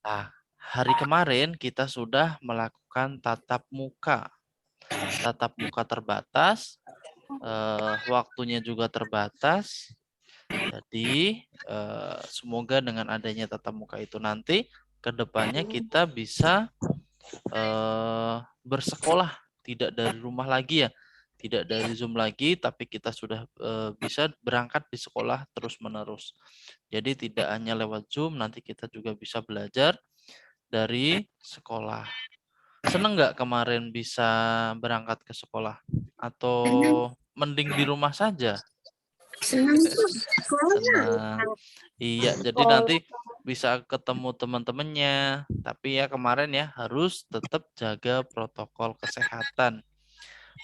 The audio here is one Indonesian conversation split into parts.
Nah, hari kemarin kita sudah melakukan tatap muka. Tatap muka terbatas, waktunya juga terbatas. Jadi, semoga dengan adanya tatap muka itu nanti, ke depannya kita bisa bersekolah, tidak dari rumah lagi ya. Tidak dari Zoom lagi, tapi kita sudah bisa berangkat di sekolah terus-menerus. Jadi tidak hanya lewat Zoom, nanti kita juga bisa belajar dari sekolah. Seneng nggak kemarin bisa berangkat ke sekolah? Atau mending di rumah saja? Senang tuh. Senang. Iya, jadi Oh, nanti bisa ketemu teman-temannya. Tapi ya kemarin ya harus tetap jaga protokol kesehatan.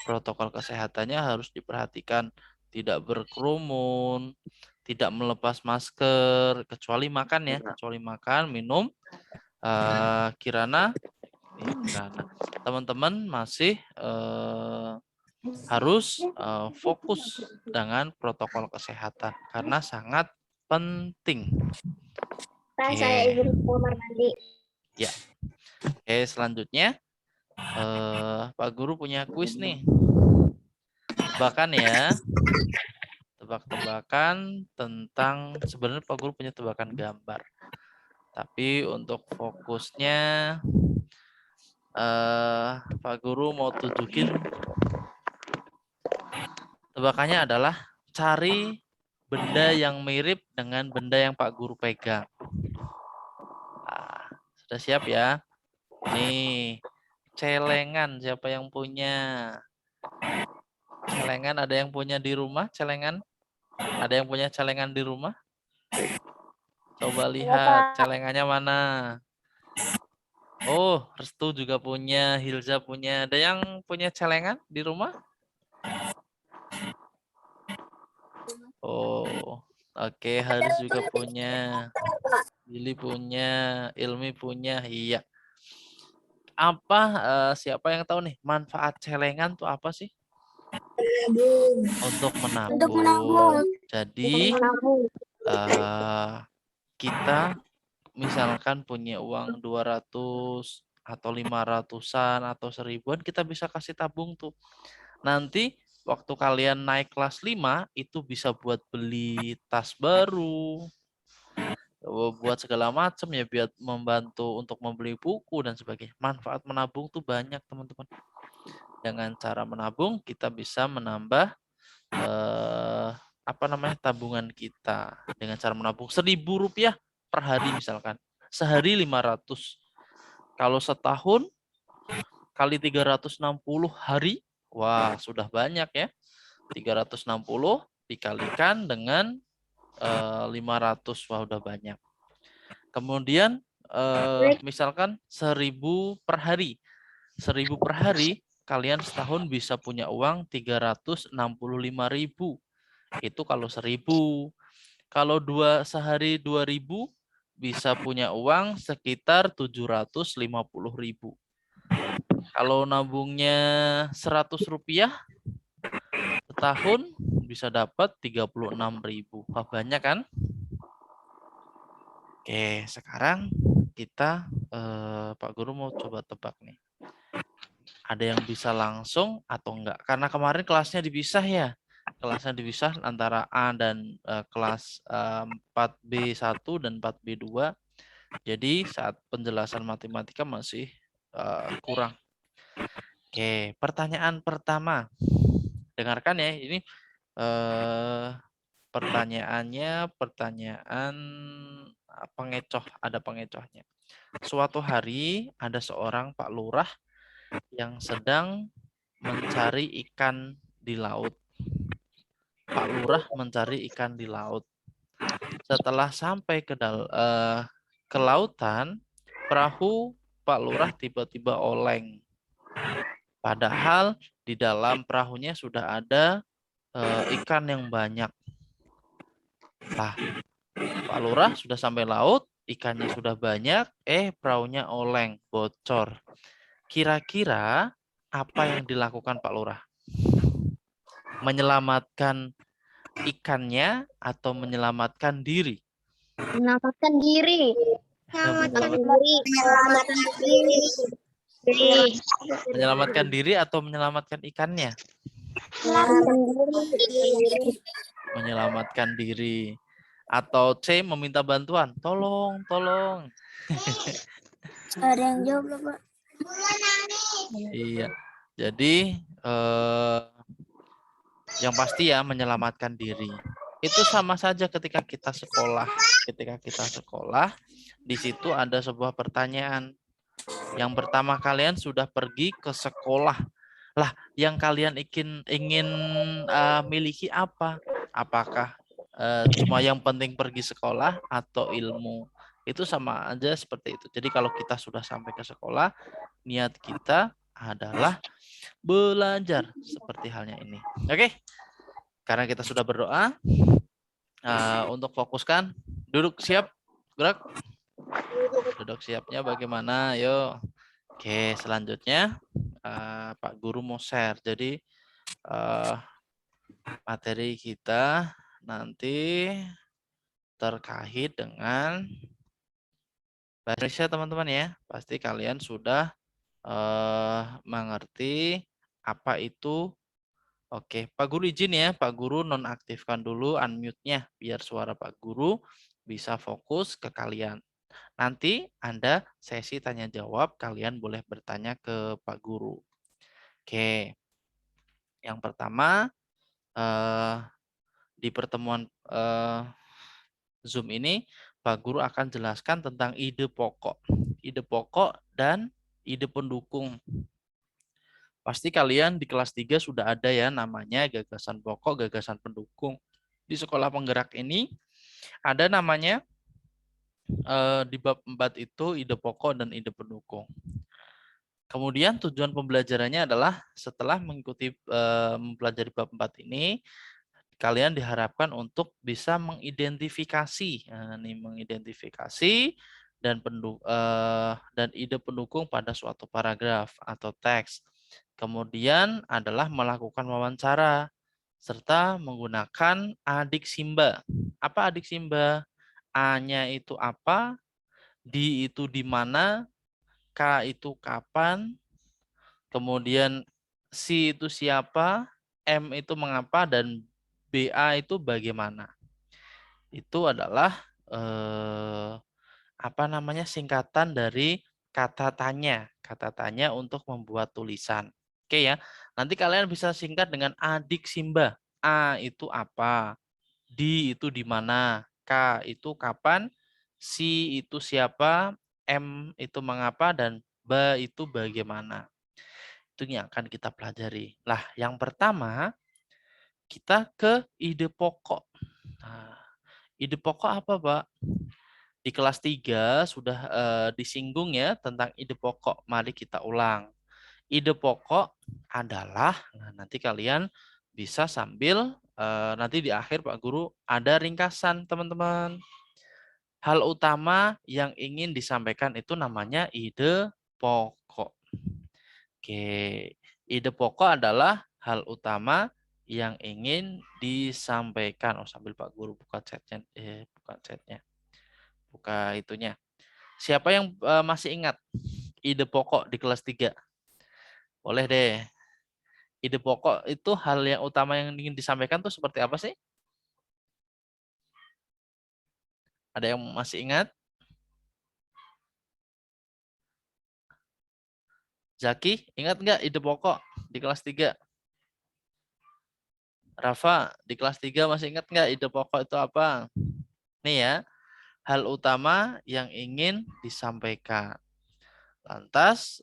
Protokol kesehatannya harus diperhatikan. Tidak berkerumun, tidak melepas masker, kecuali makan ya. Kecuali makan, minum. Kirana teman-teman masih harus fokus dengan protokol kesehatan karena sangat penting. Pak, saya Oke, izin ke kamar mandi. ya. Oke, selanjutnya Pak Guru punya kuis nih. Tebakan ya, tebak-tebakan tentang sebenarnya Pak Guru punya tebakan gambar. Tapi untuk fokusnya Pak Guru mau tunjukin tebakannya adalah cari benda yang mirip dengan benda yang Pak Guru pegang. Nah, sudah siap ya? Nih, celengan siapa yang punya? Celengan ada yang punya di rumah? Celengan? Ada yang punya celengan di rumah? Coba Iya, lihat Pak. celengannya mana? Oh, Restu juga punya, Hilza punya. Ada yang punya celengan di rumah? Oh, oke, Haris juga punya. Billy punya, Ilmi punya. Iya. Apa siapa yang tahu nih manfaat celengan tuh apa sih? Untuk Untuk menabung. menabung. Untuk Jadi menabung. kita misalkan punya uang 200 atau 500-an atau 1000-an, kita bisa kasih tabung tuh. Nanti waktu kalian naik kelas 5 itu bisa buat beli tas baru, buat segala macam ya, biar membantu untuk membeli buku dan sebagainya. Manfaat menabung tuh banyak, teman-teman. Dengan cara menabung kita bisa menambah tabungan kita dengan cara menabung Rp1.000 per hari misalkan. Sehari 500. Kalau setahun kali 360 hari, wah sudah banyak ya. 360 dikalikan dengan 500, wah udah banyak. Kemudian misalkan 1.000 per hari. 1.000 per hari, kalian setahun bisa punya uang 365.000. Itu kalau 1.000. Kalau sehari 2.000 bisa punya uang sekitar 750.000. Kalau nabungnya Rp100 setahun bisa dapat 36.000. Wah, banyak kan? Oke, sekarang kita Pak Guru mau coba tebak nih. Ada yang bisa langsung atau enggak? Karena kemarin kelasnya dipisah ya. Kelasnya dipisah antara A dan kelas 4B1 dan 4B2. Jadi saat penjelasan matematika masih kurang. Oke, pertanyaan pertama. Dengarkan ya, ini pertanyaannya pertanyaan pengecoh, ada pengecohnya. Suatu hari ada seorang Pak Lurah yang sedang mencari ikan di laut. Pak Lurah mencari ikan di laut. Setelah sampai ke lautan, perahu Pak Lurah tiba-tiba oleng. Padahal di dalam perahunya sudah ada ikan yang banyak. Lah, Pak Lurah sudah sampai laut, ikannya sudah banyak, perahunya oleng, bocor. Kira-kira apa yang dilakukan Pak Lurah? Menyelamatkan ikannya atau menyelamatkan diri? Menyelamatkan diri. Menyelamatkan diri. Menyelamatkan diri atau menyelamatkan ikannya? Menyelamatkan diri. Atau C, meminta bantuan. Tolong, tolong. Ada yang jawab, Pak. Iya. Jadi yang pasti ya menyelamatkan diri. Itu sama saja ketika kita sekolah. Ketika kita sekolah, di situ ada sebuah pertanyaan. Yang pertama, kalian sudah pergi ke sekolah. Lah, yang kalian ingin miliki apa? Apakah cuma yang penting pergi sekolah atau ilmu? Itu sama aja seperti itu. Jadi kalau kita sudah sampai ke sekolah, niat kita adalah belajar seperti halnya ini. Oke? Karena kita sudah berdoa, untuk fokuskan, duduk siap, gerak. Duduk siapnya bagaimana? Yuk. Oke, selanjutnya Pak Guru mau share. Jadi materi kita nanti terkait dengan bahasa Indonesia, teman-teman ya. Pasti kalian sudah mengerti apa itu. Oke, Pak Guru izin ya, Pak Guru nonaktifkan dulu unmute-nya biar suara Pak Guru bisa fokus ke kalian. Nanti Anda sesi tanya jawab, kalian boleh bertanya ke Pak Guru. Oke, yang pertama di pertemuan Zoom ini Pak Guru akan jelaskan tentang ide pokok dan ide pendukung. Pasti kalian di kelas 3 sudah ada ya namanya gagasan pokok, gagasan pendukung. Di sekolah penggerak ini ada namanya di bab 4 itu ide pokok dan ide pendukung. Kemudian tujuan pembelajarannya adalah setelah mengikuti mempelajari bab 4 ini, kalian diharapkan untuk bisa mengidentifikasi, mengidentifikasi dan ide pendukung pada suatu paragraf atau teks. Kemudian adalah melakukan wawancara serta menggunakan adik simba. Apa adik simba? A-nya itu apa? D itu di mana? K itu kapan? Kemudian C itu siapa? M itu mengapa? Dan BA itu bagaimana? Itu adalah singkatan dari kata tanya untuk membuat tulisan. Oke ya. Nanti kalian bisa singkat dengan adik Simba. A itu apa? D itu di mana? K itu kapan? C itu siapa? M itu mengapa dan B itu bagaimana? Itu yang akan kita pelajari. Lah, yang pertama kita ke ide pokok. Nah, ide pokok apa, Pak? Di kelas 3 sudah disinggung ya tentang ide pokok. Mari kita ulang. Ide pokok adalah, nanti kalian bisa sambil nanti di akhir Pak Guru ada ringkasan, teman-teman. Hal utama yang ingin disampaikan itu namanya ide pokok. Oke, ide pokok adalah hal utama yang ingin disampaikan. Oh, sambil Pak Guru buka chatnya, buka chatnya, buka itunya. Siapa yang masih ingat ide pokok di kelas 3? Boleh deh. Ide pokok itu hal yang utama yang ingin disampaikan tuh seperti apa sih? Ada yang masih ingat? Zaki, ingat nggak ide pokok di kelas 3? Rafa, di kelas 3 masih ingat nggak ide pokok itu apa? Nih ya, hal utama yang ingin disampaikan. Lantas,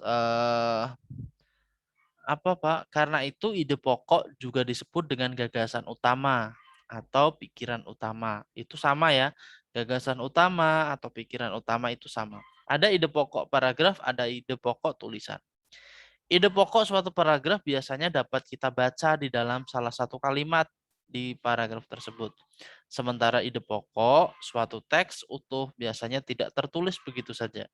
apa Pak? Karena itu ide pokok juga disebut dengan gagasan utama atau pikiran utama. Itu sama ya, gagasan utama atau pikiran utama itu sama. Ada ide pokok paragraf, ada ide pokok tulisan. Ide pokok suatu paragraf biasanya dapat kita baca di dalam salah satu kalimat di paragraf tersebut. Sementara ide pokok suatu teks utuh biasanya tidak tertulis begitu saja.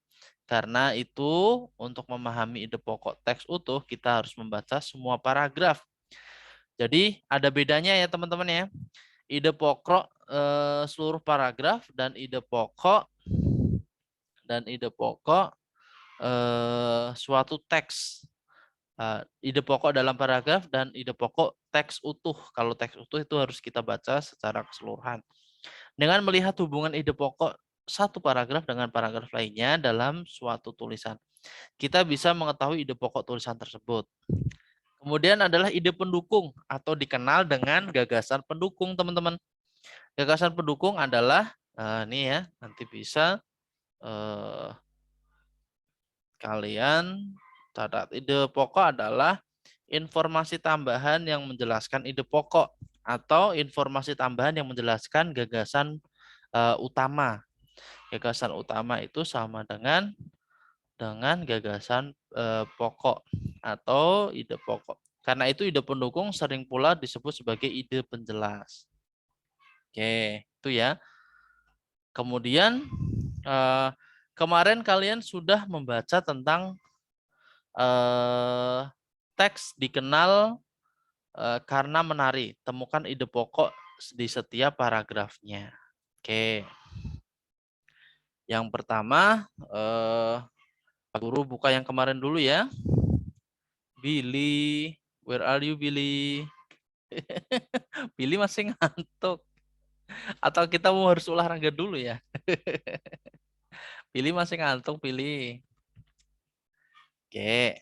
Karena itu untuk memahami ide pokok teks utuh kita harus membaca semua paragraf. Jadi ada bedanya ya teman-teman ya. Ide pokok seluruh paragraf dan ide pokok dan ide pokok suatu teks. Ide pokok dalam paragraf dan ide pokok teks utuh. Kalau teks utuh itu harus kita baca secara keseluruhan. Dengan melihat hubungan ide pokok satu paragraf dengan paragraf lainnya dalam suatu tulisan, kita bisa mengetahui ide pokok tulisan tersebut. Kemudian adalah ide pendukung atau dikenal dengan gagasan pendukung, teman-teman. Gagasan pendukung adalah ini ya, nanti bisa kalian catat. Ide pokok adalah informasi tambahan yang menjelaskan ide pokok atau informasi tambahan yang menjelaskan gagasan utama. Gagasan utama itu sama dengan gagasan pokok atau ide pokok. Karena itu ide pendukung sering pula disebut sebagai ide penjelas. Oke, itu ya. Kemudian kemarin kalian sudah membaca tentang teks dikenal karena menari. Temukan ide pokok di setiap paragrafnya. Oke. Yang pertama, Pak Guru buka yang kemarin dulu ya. Billy, where are you Billy? Billy masih ngantuk. Atau kita mau harus olahraga dulu ya? Billy masih ngantuk, Billy. Oke.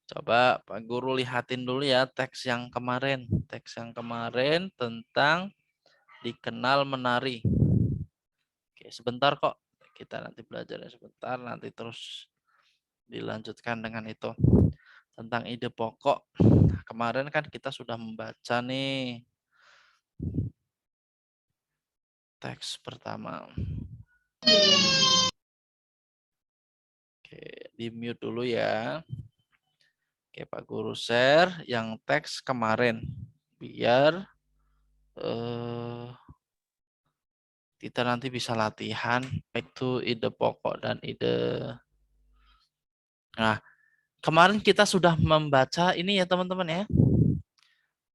Coba Pak Guru lihatin dulu ya teks yang kemarin. Teks yang kemarin tentang dikenal menari. Oke, sebentar kok. Kita nanti belajarnya sebentar, nanti terus dilanjutkan dengan itu. Tentang ide pokok. Kemarin kan kita sudah membaca nih teks pertama. Oke, di mute dulu ya. Oke, Pak Guru share yang teks kemarin. Biar kita nanti bisa latihan baik itu ide pokok dan ide. Nah, kemarin kita sudah membaca ini ya teman-teman ya.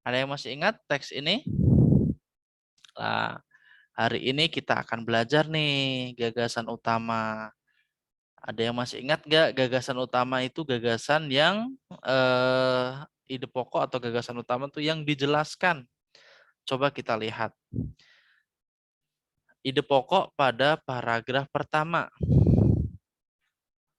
Ada yang masih ingat teks ini? Nah, hari ini kita akan belajar nih gagasan utama. Ada yang masih ingat nggak gagasan utama itu gagasan yang ide pokok atau gagasan utama itu yang dijelaskan. Coba kita lihat. Ide pokok pada paragraf pertama.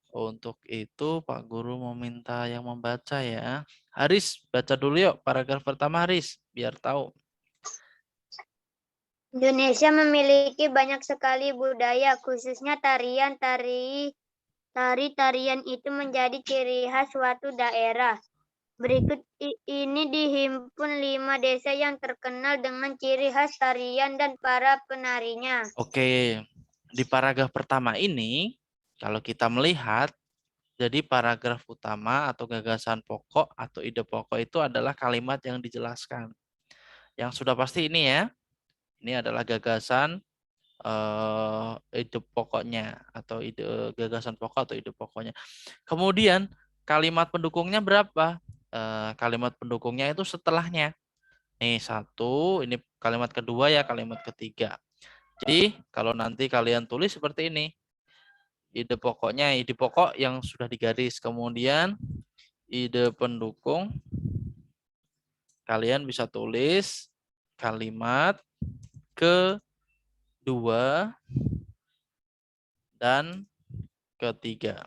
Untuk itu Pak Guru mau minta yang membaca ya. Haris, baca dulu yuk paragraf pertama Haris, biar tahu. Indonesia memiliki banyak sekali budaya, khususnya tarian itu menjadi ciri khas suatu daerah. Berikut ini dihimpun 5 desa yang terkenal dengan ciri khas tarian dan para penarinya. Oke, di paragraf pertama ini, kalau kita melihat, jadi paragraf utama atau gagasan pokok atau ide pokok itu adalah kalimat yang dijelaskan. Yang sudah pasti ini ya, ini adalah gagasan ide pokoknya atau gagasan pokok atau ide pokoknya. Kemudian kalimat pendukungnya berapa? Kalimat pendukungnya itu setelahnya. Nih satu, ini kalimat kedua ya, kalimat ketiga. Jadi kalau nanti kalian tulis seperti ini, ide pokoknya, ide pokok yang sudah digaris, kemudian ide pendukung, kalian bisa tulis kalimat kedua dan ketiga.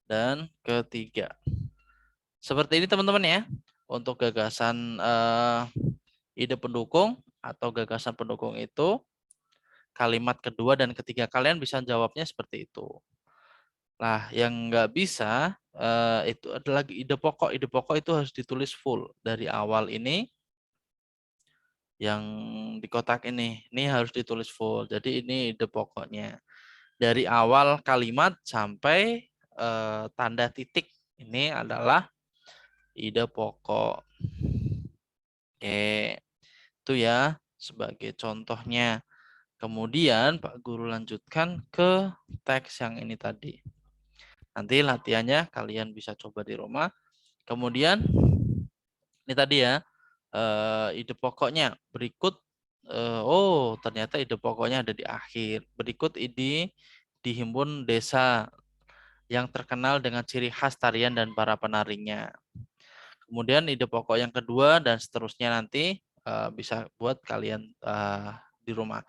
Dan ketiga. Seperti ini teman-teman ya. Untuk gagasan ide pendukung atau gagasan pendukung itu kalimat kedua dan ketiga kalian bisa jawabnya seperti itu. Nah, yang nggak bisa itu adalah ide pokok. Ide pokok itu harus ditulis full dari awal ini. Yang di kotak ini harus ditulis full. Jadi ini ide pokoknya. Dari awal kalimat sampai tanda titik ini adalah ide pokok. Oke, itu ya sebagai contohnya. Kemudian Pak Guru lanjutkan ke teks yang ini tadi. Nanti latihannya kalian bisa coba di rumah. Kemudian ini tadi ya ide pokoknya. Berikut oh ternyata ide pokoknya ada di akhir. Berikut dihimpun desa yang terkenal dengan ciri khas tarian dan para penarinya. Kemudian ide pokok yang kedua dan seterusnya nanti bisa buat kalian di rumah.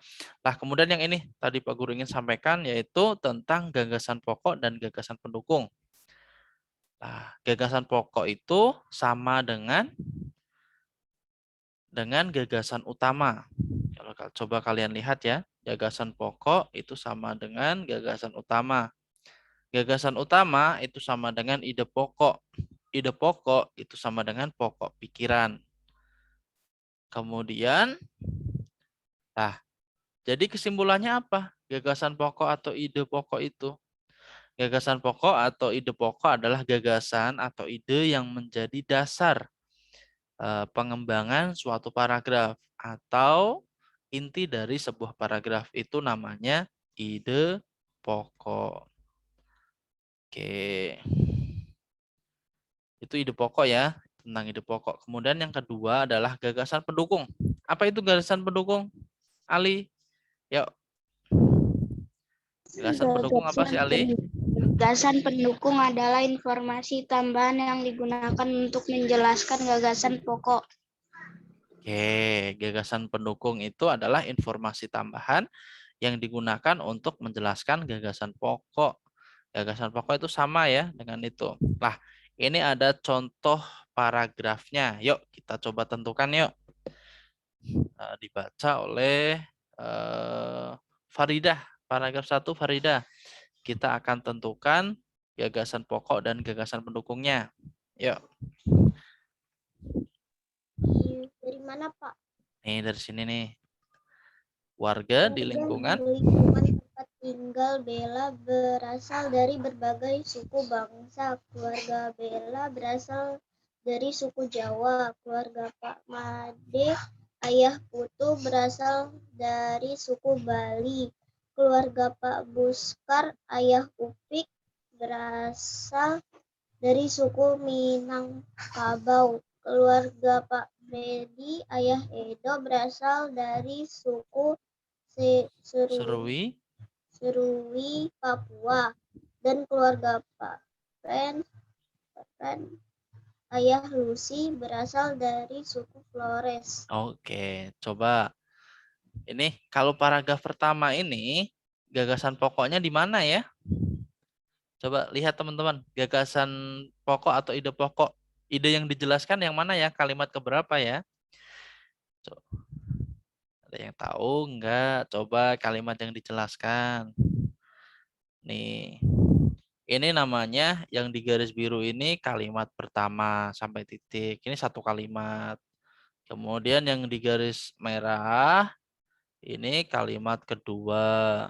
Nah, kemudian yang ini tadi Pak Guru ingin sampaikan yaitu tentang gagasan pokok dan gagasan pendukung. Nah, gagasan pokok itu sama dengan gagasan utama. Kalau coba kalian lihat ya, gagasan pokok itu sama dengan gagasan utama. Gagasan utama itu sama dengan ide pokok. Ide pokok itu sama dengan pokok pikiran. Kemudian, nah, jadi kesimpulannya apa? Gagasan pokok atau ide pokok itu? Gagasan pokok atau ide pokok adalah gagasan atau ide yang menjadi dasar pengembangan suatu paragraf atau inti dari sebuah paragraf itu namanya ide pokok. Oke. Itu ide pokok ya, tentang ide pokok. Kemudian yang kedua adalah gagasan pendukung. Apa itu gagasan pendukung? Ali, yuk. Gagasan pendukung apa sih, Ali? Gagasan pendukung adalah informasi tambahan yang digunakan untuk menjelaskan gagasan pokok. Oke, gagasan pendukung itu adalah informasi tambahan yang digunakan untuk menjelaskan gagasan pokok. Gagasan pokok itu sama ya dengan itu. Nah, ini ada contoh paragrafnya. Yuk, kita coba tentukan yuk. Dibaca oleh Faridah. Paragraf 1 Faridah. Kita akan tentukan gagasan pokok dan gagasan pendukungnya. Yuk. Dari mana, Pak? Nih, dari sini nih. Warga di lingkungan tempat tinggal Bella berasal dari berbagai suku bangsa. Keluarga Bella berasal dari suku Jawa. Keluarga Pak Made, ayah Putu, berasal dari suku Bali. Keluarga Pak Buskar, ayah Upik, berasal dari suku Minangkabau. Keluarga Pak Bedi, ayah Edo, berasal dari suku Serui. Serui, Papua. Dan keluarga Pak Ren, ayah Lucy, berasal dari suku Flores. Oke, coba. Ini kalau paragraf pertama ini gagasan pokoknya di mana ya? Coba lihat teman-teman, gagasan pokok atau ide pokok. Ide yang dijelaskan yang mana ya? Kalimat keberapa ya? Ada yang tahu enggak? Coba kalimat yang dijelaskan. Nih. Ini namanya yang di garis biru ini kalimat pertama sampai titik. Ini satu kalimat. Kemudian yang di garis merah ini kalimat kedua.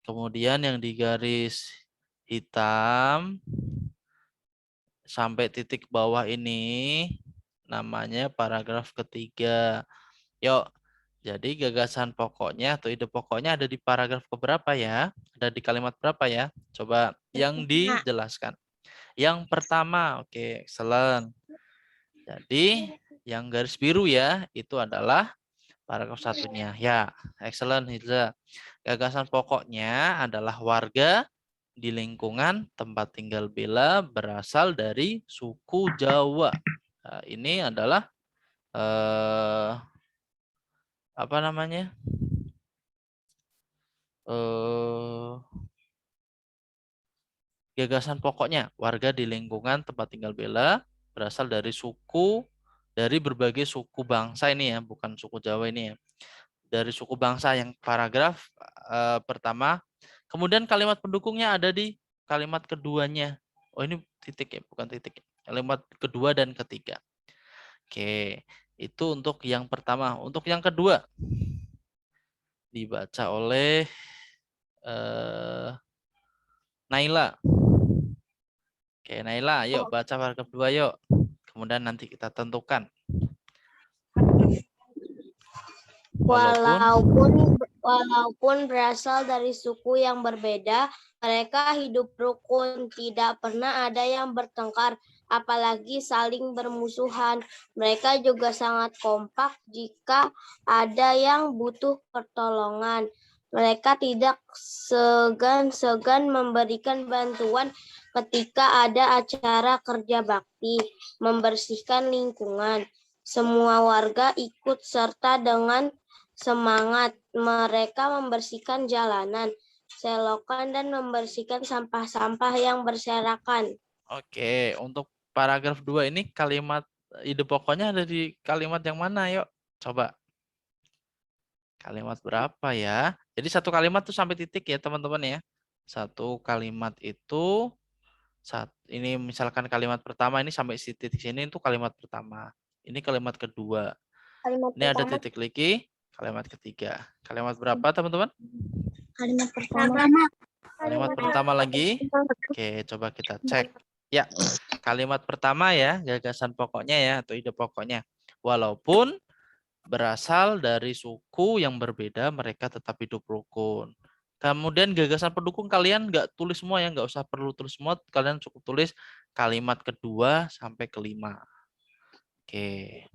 Kemudian yang di garis hitam sampai titik bawah ini namanya paragraf ketiga. Yuk, jadi gagasan pokoknya atau ide pokoknya ada di paragraf keberapa ya? Ada di kalimat berapa ya? Coba yang dijelaskan. Yang pertama, oke, excellent. Jadi yang garis biru ya, itu adalah paragraf satunya. Ya, excellent Hilza. Gagasan pokoknya adalah warga di lingkungan tempat tinggal Bella berasal dari suku Jawa. Nah, ini adalah apa namanya? Gagasan pokoknya warga di lingkungan tempat tinggal Bella berasal dari berbagai suku bangsa ini ya, bukan suku Jawa ini ya. Dari suku bangsa yang paragraf pertama. Kemudian kalimat pendukungnya ada di kalimat keduanya. Oh, ini titik ya, bukan titik. Kalimat kedua dan ketiga. Oke, itu untuk yang pertama. Untuk yang kedua dibaca oleh Naila. Oke, Naila, yuk baca paragraf 2 yuk. Kemudian nanti kita tentukan. Walaupun berasal dari suku yang berbeda, mereka hidup rukun, tidak pernah ada yang bertengkar, apalagi saling bermusuhan. Mereka juga sangat kompak jika ada yang butuh pertolongan. Mereka tidak segan-segan memberikan bantuan ketika ada acara kerja bakti, membersihkan lingkungan. Semua warga ikut serta dengan semangat. Mereka membersihkan jalanan, selokan, dan membersihkan sampah-sampah yang berserakan. Oke, untuk paragraf 2 ini kalimat ide pokoknya ada di kalimat yang mana? Yuk, coba. Kalimat berapa ya? Jadi satu kalimat tuh sampai titik ya teman-teman ya. Satu kalimat itu ini misalkan kalimat pertama ini sampai titik sini itu kalimat pertama. Ini kalimat kedua. Kalimat Ini ada pertama. titik lagi. Kalimat ketiga. Kalimat berapa teman-teman? Kalimat pertama. Kalimat pertama lagi. Oke, coba kita cek. Ya, kalimat pertama ya, gagasan pokoknya ya atau ide pokoknya. Walaupun berasal dari suku yang berbeda, mereka tetap hidup rukun. Kemudian gagasan pendukung kalian nggak tulis semua ya, nggak usah perlu tulis semua, kalian cukup tulis kalimat kedua sampai kelima. Oke.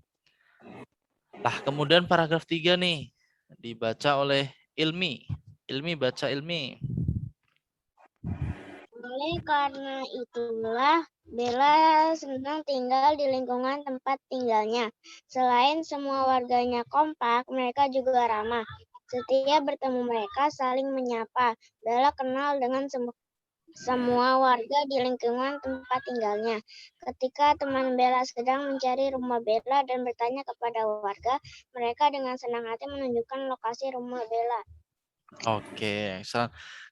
Nah, kemudian paragraf 3 nih, dibaca oleh Ilmi. Ilmi, baca Ilmi. Oleh karena itulah Bella senang tinggal di lingkungan tempat tinggalnya. Selain semua warganya kompak, mereka juga ramah. Setiap bertemu mereka saling menyapa. Bella kenal dengan semua warga di lingkungan tempat tinggalnya. Ketika teman Bella sedang mencari rumah Bella dan bertanya kepada warga, mereka dengan senang hati menunjukkan lokasi rumah Bella. Oke,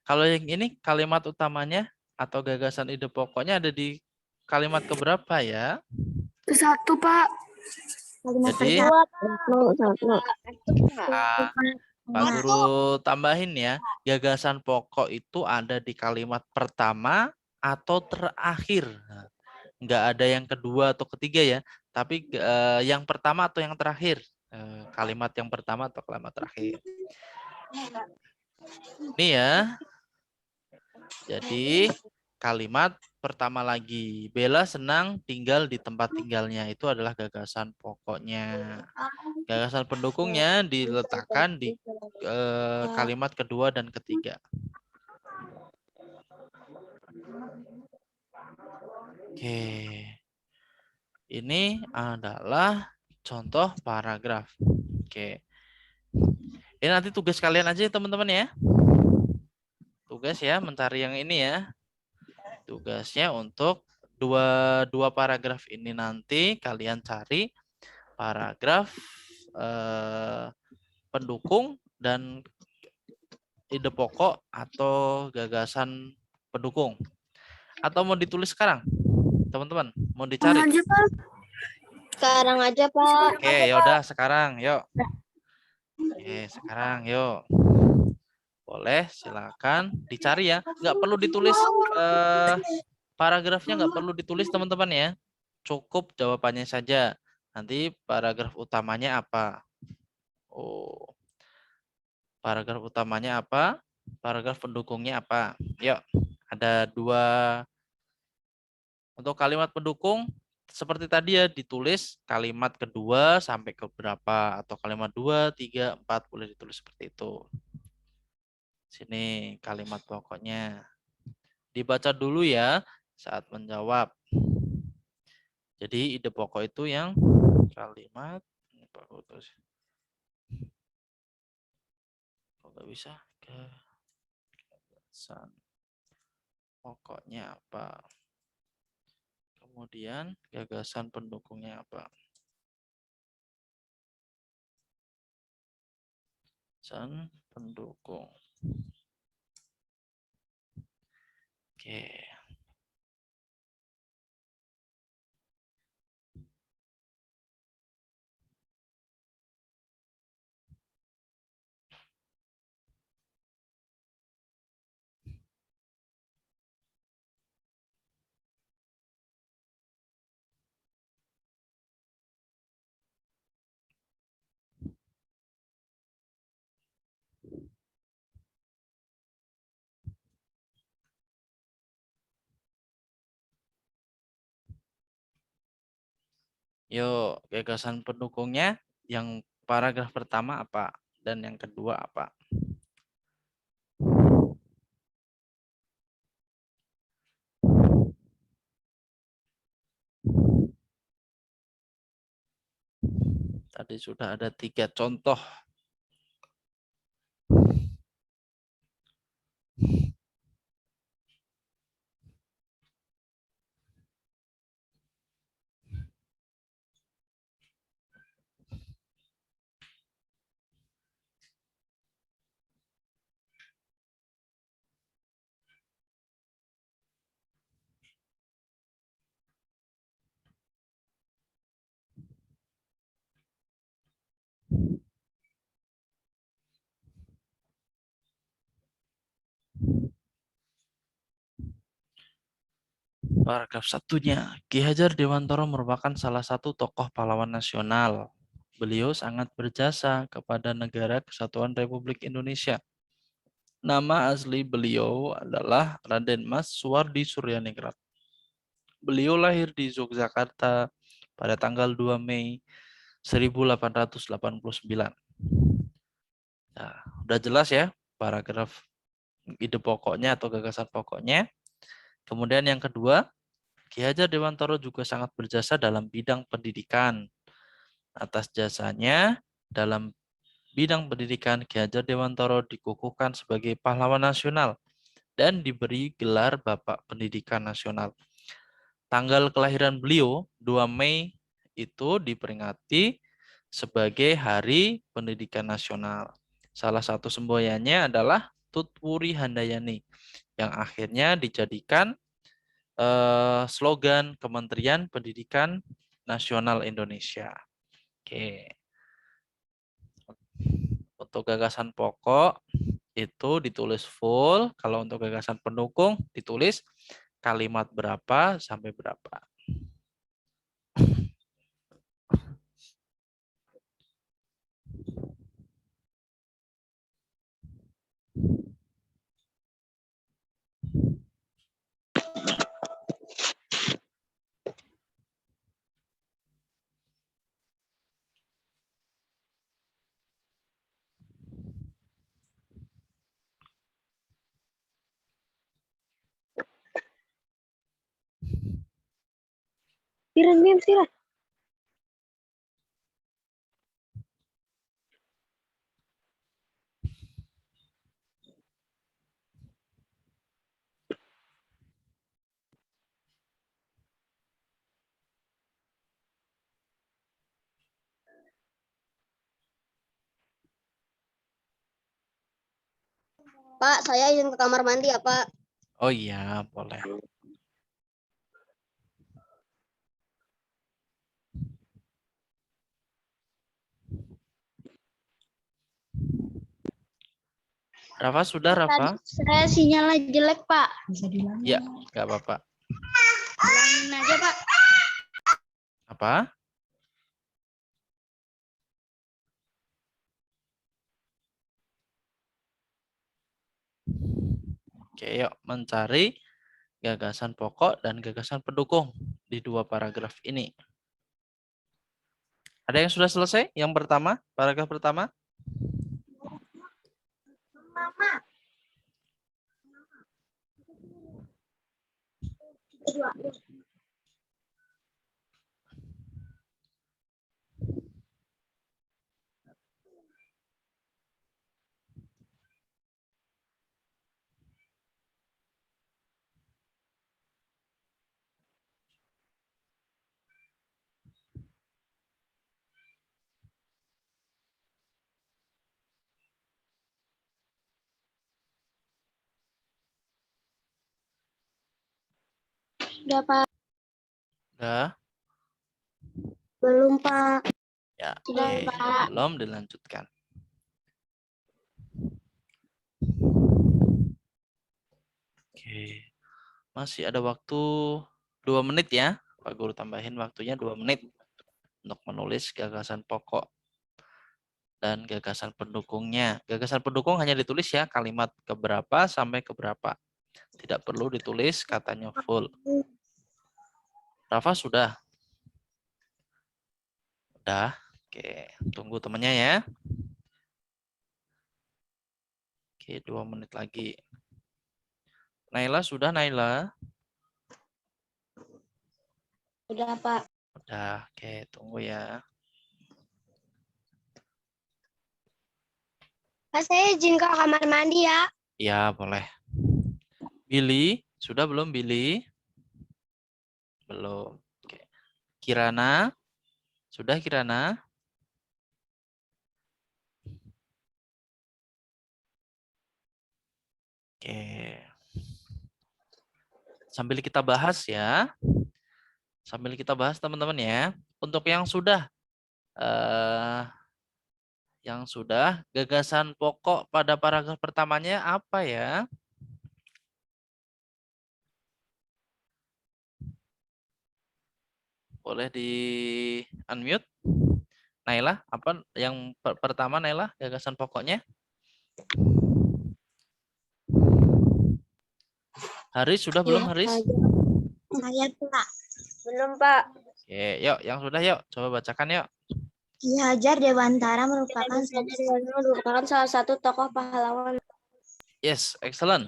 kalau yang ini kalimat utamanya atau gagasan ide pokoknya ada di kalimat keberapa ya? Satu, Pak. Jadi Pak Guru tambahin ya, gagasan pokok itu ada di kalimat pertama atau terakhir. Nah, nggak ada yang kedua atau ketiga ya, tapi yang pertama atau yang terakhir. Kalimat yang pertama atau kalimat terakhir. Ini ya. Jadi kalimat pertama lagi, Bella senang tinggal di tempat tinggalnya. Itu adalah gagasan pokoknya. Gagasan pendukungnya diletakkan di kalimat kedua dan ketiga. Oke. Ini adalah contoh paragraf. Oke. Ini nanti tugas kalian aja teman-teman ya. Tugas ya, mencari yang ini ya. Tugasnya untuk dua paragraf ini nanti kalian cari paragraf pendukung dan ide pokok atau gagasan pendukung. Atau mau ditulis sekarang? Teman-teman, mau dicari? Sekarang aja, Pak. Oke, yaudah sekarang, yuk. Oke, sekarang yuk. Boleh, silakan dicari ya. Nggak perlu ditulis paragrafnya, nggak perlu ditulis teman-teman ya. Cukup jawabannya saja. Nanti paragraf utamanya apa? Oh, paragraf utamanya apa? Paragraf pendukungnya apa? Yuk, ada dua. Untuk kalimat pendukung, seperti tadi ya, ditulis kalimat kedua sampai ke berapa. Atau kalimat 2, 3, 4, boleh ditulis seperti itu. Sini kalimat pokoknya. Dibaca dulu ya saat menjawab. Jadi ide pokok itu yang kalimat. Kok nggak bisa? Gagasan pokoknya apa? Kemudian gagasan pendukungnya apa? Gagasan pendukung. Oke. Yuk, gagasan pendukungnya yang paragraf pertama apa dan yang kedua apa? Tadi sudah ada 3 contoh. Paragraf 1-nya, Ki Hajar Dewantara merupakan salah satu tokoh pahlawan nasional. Beliau sangat berjasa kepada Negara Kesatuan Republik Indonesia. Nama asli beliau adalah Raden Mas Suwardi Suryaningrat. Beliau lahir di Yogyakarta pada tanggal 2 Mei 1889. Nah, udah jelas ya paragraf ide pokoknya atau gagasan pokoknya. Kemudian yang kedua, Ki Hajar Dewantara juga sangat berjasa dalam bidang pendidikan. Atas jasanya dalam bidang pendidikan, Ki Hajar Dewantara dikukuhkan sebagai pahlawan nasional dan diberi gelar Bapak Pendidikan Nasional. Tanggal kelahiran beliau, 2 Mei, itu diperingati sebagai Hari Pendidikan Nasional. Salah satu semboyannya adalah Tutwuri Handayani, yang akhirnya dijadikan slogan Kementerian Pendidikan Nasional Indonesia. Oke. Untuk gagasan pokok itu ditulis full, kalau untuk gagasan pendukung ditulis kalimat berapa sampai berapa. Siran. Pak, saya izin ke kamar mandi ya, Pak. Oh iya, boleh. Rafa sudah, Rafa? Saya sinyalnya jelek, Pak. Ya, nggak apa-apa. Ulangin aja, Pak. Apa? Oke, yuk mencari gagasan pokok dan gagasan pendukung di 2 paragraf ini. Ada yang sudah selesai? Yang pertama, paragraf pertama? Udah, Pak. Udah? Belum, Pak. Ya, Sudah, oke. Pak. Belum, dilanjutkan. Oke. Masih ada waktu 2 menit ya. Pak Guru tambahin waktunya 2 menit untuk menulis gagasan pokok dan gagasan pendukungnya. Gagasan pendukung hanya ditulis ya kalimat keberapa sampai keberapa. Tidak perlu ditulis katanya full. Rafa sudah? Udah. Oke, tunggu temannya ya. Oke, 2 menit lagi. Naila sudah, Naila? Udah, Pak. Udah, oke, tunggu ya. Saya izin ke kamar mandi ya. Ya, boleh. Billy, sudah belum Billy? Belum. Oke. Kirana, sudah Kirana? Oke. Sambil kita bahas ya. Sambil kita bahas teman-teman ya. Untuk yang sudah gagasan pokok pada paragraf pertamanya apa ya? Boleh di unmute. Naila, apa yang pertama Naila gagasan pokoknya? Haris sudah belum Haris? Saya Pak. Belum, Pak. Oke, yuk yang sudah yuk coba bacakan yuk. Ki Hajar Dewantara merupakan salah satu tokoh pahlawan. Yes, excellent.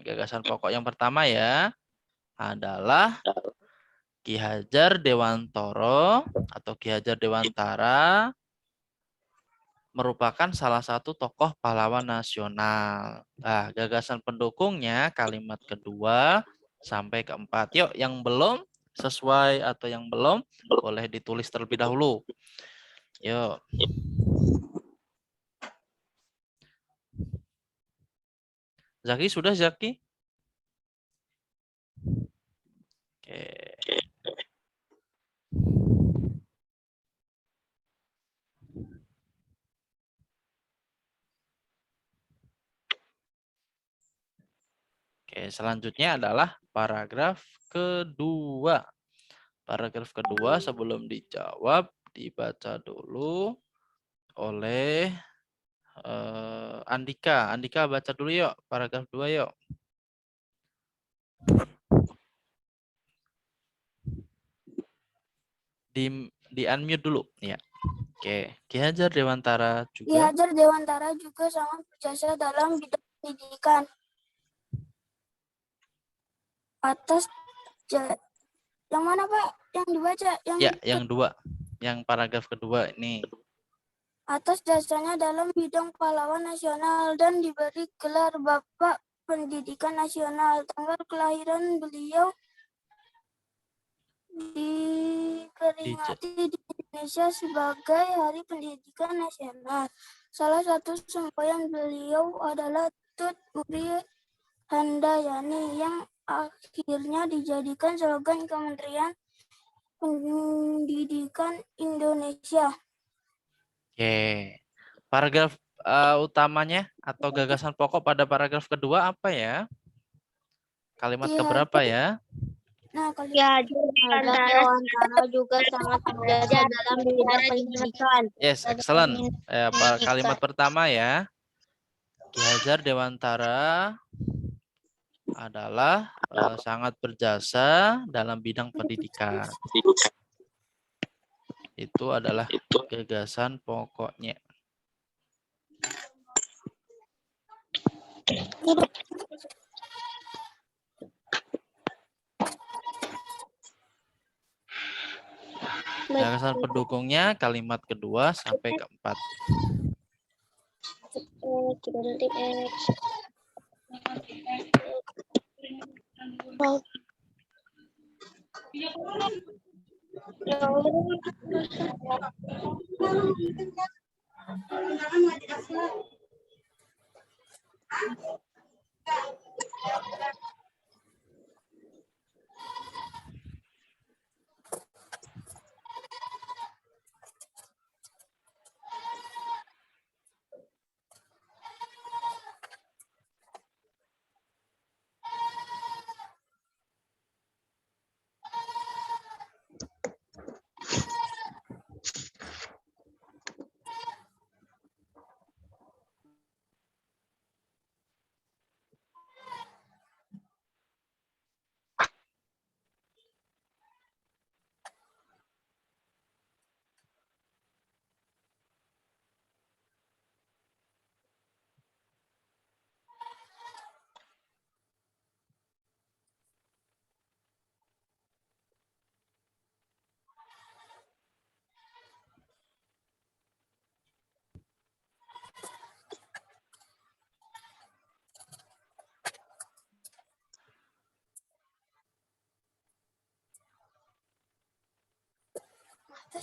Gagasan pokok yang pertama ya adalah Ki Hajar Dewantara atau Ki Hajar Dewantara merupakan salah satu tokoh pahlawan nasional. Nah, gagasan pendukungnya kalimat kedua sampai keempat. Yuk, yang belum sesuai atau yang belum boleh ditulis terlebih dahulu. Yuk. Zaki sudah Zaki? Oke. Oke, selanjutnya adalah paragraf kedua. Paragraf kedua sebelum dijawab dibaca dulu oleh Andika. Andika baca dulu yuk paragraf 2 yuk. Di unmute dulu ya. Oke, Ki Hajar Dewantara Ki juga. Hajar Dewantara juga sangat berjasa dalam bidang pendidikan. Atas yang mana Pak? Yang dibaca? Yang dua. Yang paragraf kedua ini. Atas jasanya dalam bidang pahlawan nasional dan diberi gelar Bapak Pendidikan Nasional. Tanggal kelahiran beliau diperingati di Indonesia sebagai Hari Pendidikan Nasional. Salah satu semboyan beliau adalah Tut Uri Handayani yang akhirnya dijadikan slogan Kementerian Pendidikan Indonesia. Oke. Paragraf utamanya atau gagasan pokok pada paragraf kedua apa ya? Kalimat keberapa ya? Nah, Ki Hajar Dewantara juga sangat berjasa dalam bidang pendidikan. Yes, excellent. Kalimat pertama ya. Ki Hajar Dewantara adalah sangat berjasa dalam bidang pendidikan. Itu adalah gagasan pokoknya. Gagasan pendukungnya kalimat kedua sampai keempat.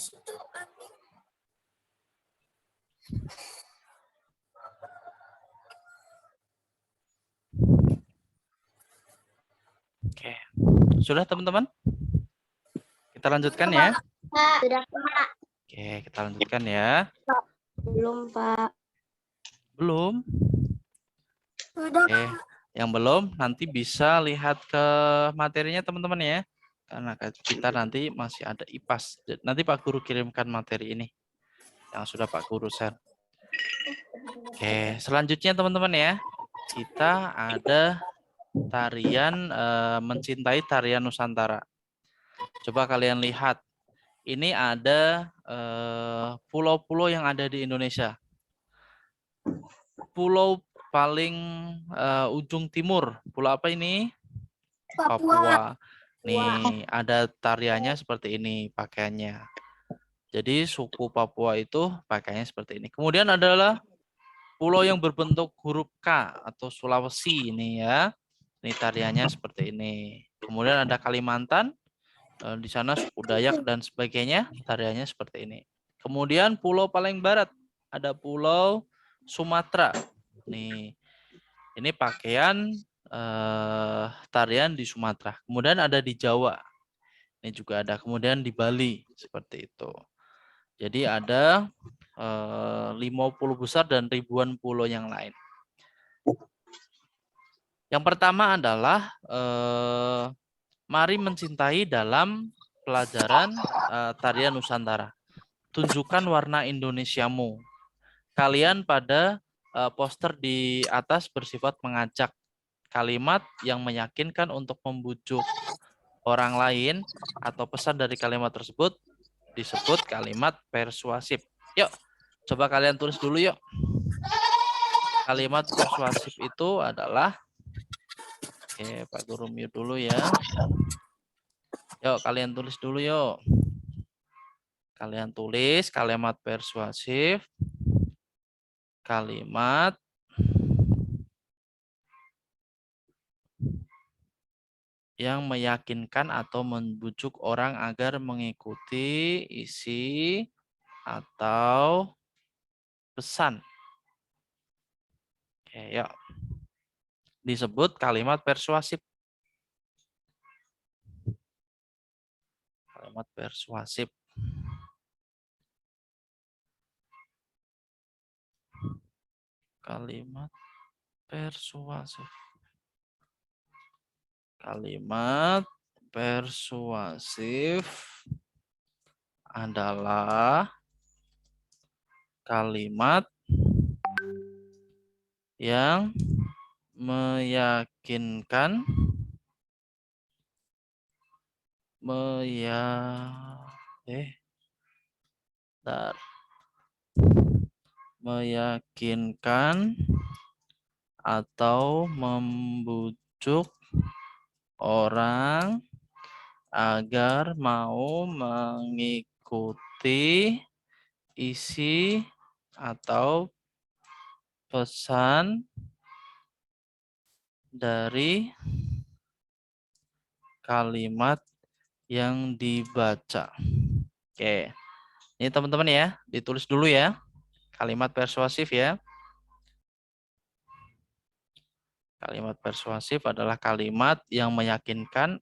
Oke, sudah teman-teman? Kita lanjutkan ya. Sudah, Oke, kita lanjutkan ya. belum, Pak. Belum? Oke, yang belum nanti bisa lihat ke materinya teman-teman ya. Karena kita nanti masih ada IPAS. Nanti Pak Guru kirimkan materi ini yang sudah Pak Guru share. Oke, selanjutnya teman-teman ya. Kita ada tarian mencintai tarian Nusantara. Coba kalian lihat. Ini ada pulau-pulau yang ada di Indonesia. Pulau paling ujung timur, pulau apa ini? Papua. Nih, ada tariannya seperti ini pakaiannya. Jadi suku Papua itu pakaiannya seperti ini. Kemudian adalah pulau yang berbentuk huruf K atau Sulawesi ini ya. Ini tariannya seperti ini. Kemudian ada Kalimantan, di sana suku Dayak dan sebagainya, tariannya seperti ini. Kemudian pulau paling barat ada pulau Sumatera. Nih, ini pakaian tarian di Sumatera. Kemudian ada di Jawa. Ini juga ada. Kemudian di Bali seperti itu. Jadi ada 50 besar dan ribuan pulau yang lain. Yang pertama adalah mari mencintai dalam pelajaran tarian Nusantara. Tunjukkan warna Indonesiamu. Kalian pada poster di atas bersifat mengajak. Kalimat yang meyakinkan untuk membujuk orang lain atau pesan dari kalimat tersebut disebut kalimat persuasif. Yuk, coba kalian tulis dulu yuk. Kalimat persuasif itu adalah, oke, Pak Guru mute dulu ya. Yuk, kalian tulis dulu yuk. Kalian tulis kalimat persuasif, kalimat yang meyakinkan atau membujuk orang agar mengikuti isi atau pesan. Oke, yuk. Disebut kalimat persuasif. Kalimat persuasif. Kalimat persuasif. Kalimat persuasif adalah kalimat yang meyakinkan, meyakinkan atau membujuk orang agar mau mengikuti isi atau pesan dari kalimat yang dibaca. Oke, ini teman-teman ya, ditulis dulu ya, kalimat persuasif ya. Kalimat persuasif adalah kalimat yang meyakinkan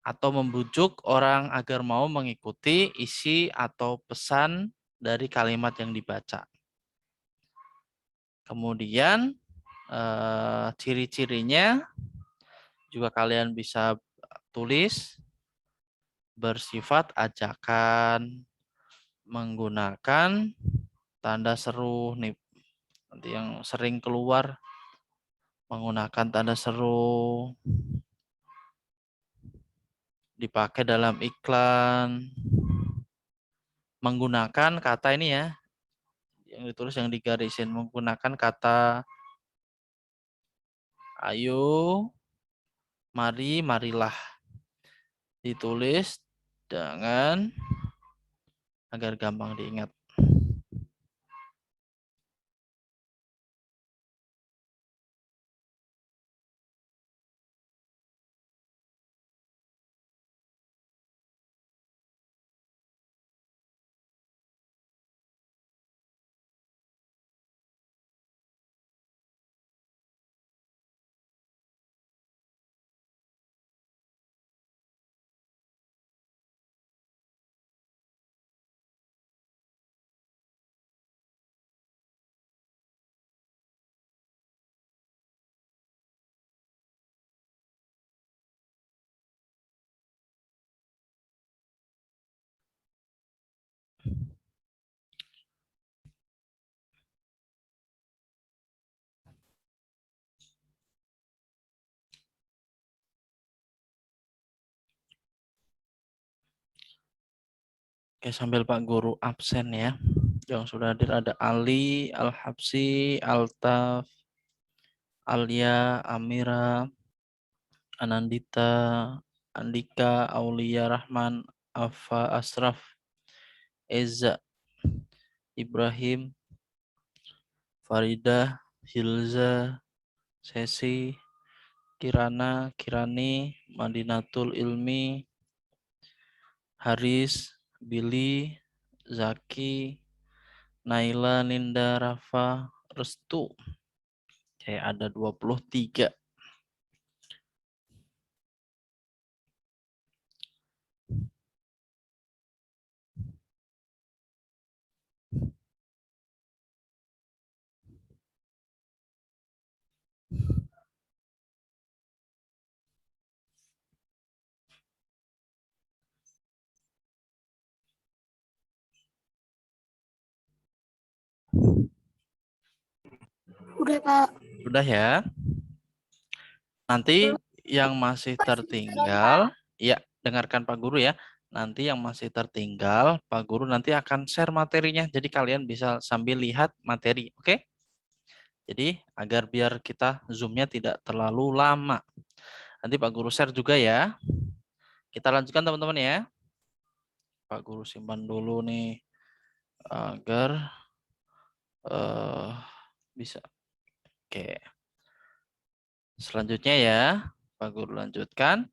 atau membujuk orang agar mau mengikuti isi atau pesan dari kalimat yang dibaca. Kemudian ciri-cirinya juga kalian bisa tulis, bersifat ajakan, menggunakan tanda seru nih, nanti yang sering keluar menggunakan tanda seru, dipakai dalam iklan, menggunakan kata ini ya, yang ditulis yang digarisin, menggunakan kata ayo, mari, marilah. Ditulis dengan agar gampang diingat. Oke, sambil Pak Guru absen ya. Yang sudah hadir ada Ali, Al-Habsi, Altaf, Alia, Amira, Anandita, Andika, Aulia Rahman, Afa Asraf, Eza, Ibrahim, Faridah, Hilza, Sesi, Kirana, Kirani, Madinatul Ilmi, Haris, Billy, Zaki, Naila, Ninda, Rafa, Restu. Kayak ada 23. Udah, Pak. Udah ya. Nanti yang masih tertinggal, ya dengarkan Pak Guru ya. Nanti yang masih tertinggal, Pak Guru nanti akan share materinya. Jadi kalian bisa sambil lihat materi, oke? Jadi agar biar kita zoom-nya tidak terlalu lama. Nanti Pak Guru share juga ya. Kita lanjutkan teman-teman ya. Pak Guru simpan dulu nih agar bisa. Oke. Selanjutnya ya, Pak Guru lanjutkan.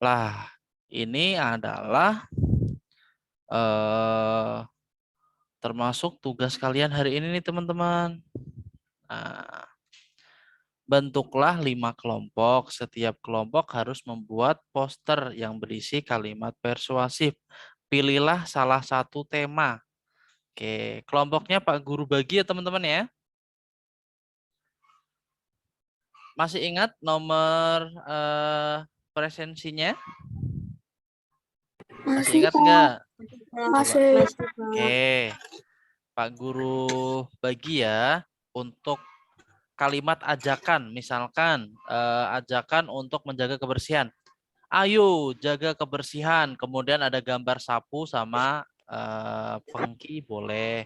Lah, ini adalah termasuk tugas kalian hari ini nih teman-teman. Nah, bentuklah 5 kelompok. Setiap kelompok harus membuat poster yang berisi kalimat persuasif. Pilihlah salah satu tema. Oke, kelompoknya Pak Guru bagi ya teman-teman ya. Masih ingat nomor presensinya? Masih ingat enggak? Masih. Oke, Pak Guru bagi ya untuk kalimat ajakan. Misalkan ajakan untuk menjaga kebersihan. Ayo jaga kebersihan. Kemudian ada gambar sapu sama pengki boleh.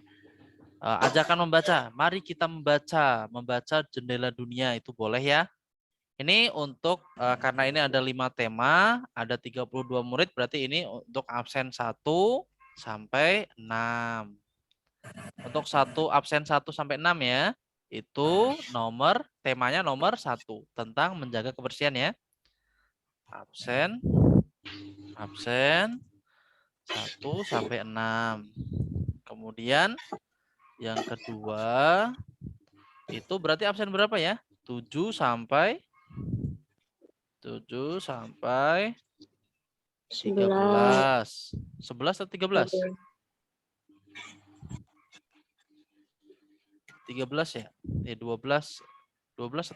Ajakan membaca. Mari kita membaca. Membaca jendela dunia itu boleh ya. Ini untuk karena ini ada 5 tema, ada 32 murid, berarti ini untuk absen 1 sampai 6. Untuk absen 1 sampai 6 ya, itu temanya nomor 1 tentang menjaga kebersihan ya. Absen 1 sampai 6. Kemudian yang kedua itu berarti absen berapa ya? 7 sampai 13. 11 atau 13? 13 ya? 12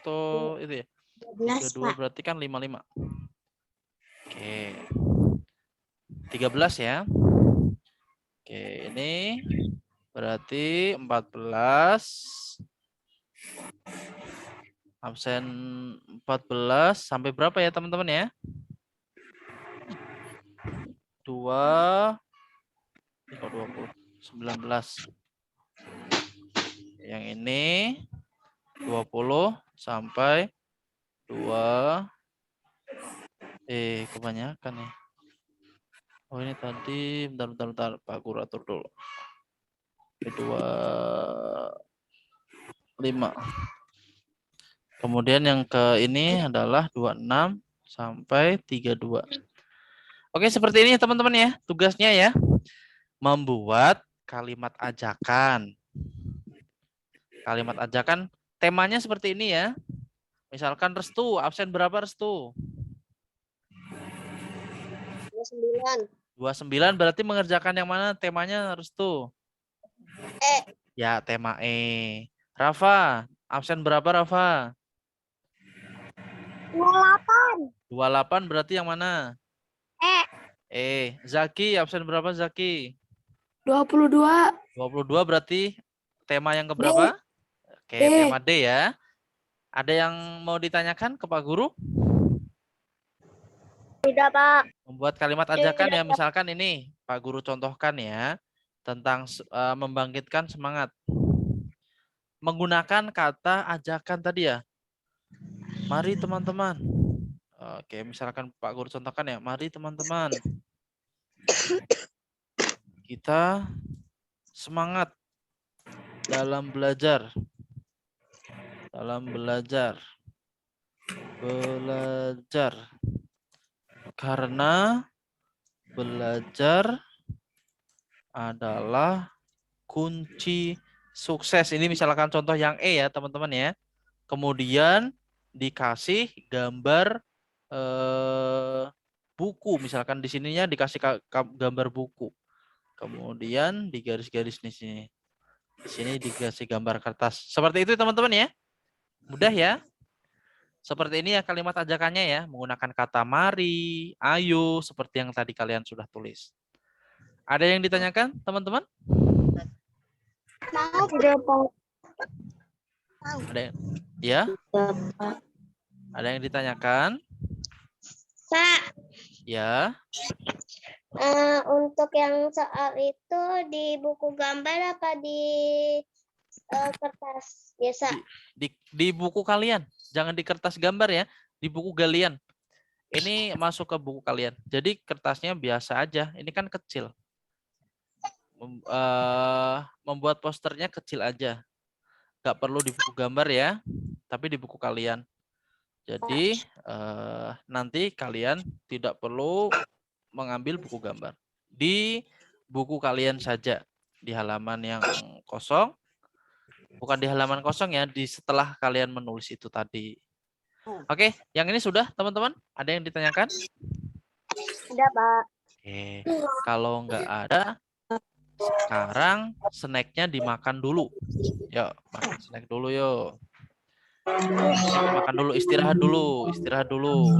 atau itu ya? 32 berarti kan 55. Oke. 13 ya. Oke, ini berarti 14. Absen 14 sampai berapa ya teman-teman ya? 20, 19. Yang ini 20 sampai 2. Kebanyakan ya. Oh ini tadi bentar Pak Guru atur dulu. 25. Kemudian yang ke ini adalah 26 sampai 32. Oke, seperti ini teman-teman ya. Tugasnya ya. Membuat kalimat ajakan. Kalimat ajakan temanya seperti ini ya. Misalkan Restu, absen berapa Restu? 29 berarti mengerjakan yang mana temanya Restu? Ya, tema E. Rafa, absen berapa Rafa? 28 berarti yang mana? Zaki, absen berapa Zaki? 22. 22 berarti tema yang keberapa? Oke, tema D ya. Ada yang mau ditanyakan ke Pak Guru? Tidak, Pak. Membuat kalimat ajakan ya, misalkan ini. Pak Guru contohkan ya, tentang membangkitkan semangat. Menggunakan kata ajakan tadi ya. Mari teman-teman. Oke, misalkan Pak Guru contohkan ya, mari teman-teman. Kita semangat dalam belajar. Dalam belajar. Belajar. Karena belajar adalah kunci sukses. Ini misalkan contoh yang E ya, teman-teman ya. Kemudian dikasih gambar buku, misalkan di sininya dikasih gambar buku. Kemudian di garis-garis di sini. Di sini dikasih gambar kertas. Seperti itu teman-teman ya. Mudah ya. Seperti ini ya kalimat ajakannya ya, menggunakan kata mari, ayo, seperti yang tadi kalian sudah tulis. Ada yang ditanyakan, teman-teman? Tidak, Pak. Ada yang, ya? Ada yang ditanyakan? Pak, Ya. untuk yang soal itu di buku gambar apa di kertas biasa? Di buku kalian, jangan di kertas gambar ya, di buku kalian. Ini masuk ke buku kalian. Jadi kertasnya biasa aja, ini kan kecil. Membuat posternya kecil aja. Nggak perlu di buku gambar ya, tapi di buku kalian. Jadi nanti kalian tidak perlu mengambil buku gambar. Di buku kalian saja, di halaman yang kosong. Bukan di halaman kosong ya, di setelah kalian menulis itu tadi. Oke, yang ini sudah teman-teman? Ada yang ditanyakan? Tidak, Pak. Oke, kalau nggak ada, sekarang snacknya dimakan dulu. Yuk, makan snack dulu yuk. Makan dulu, istirahat dulu.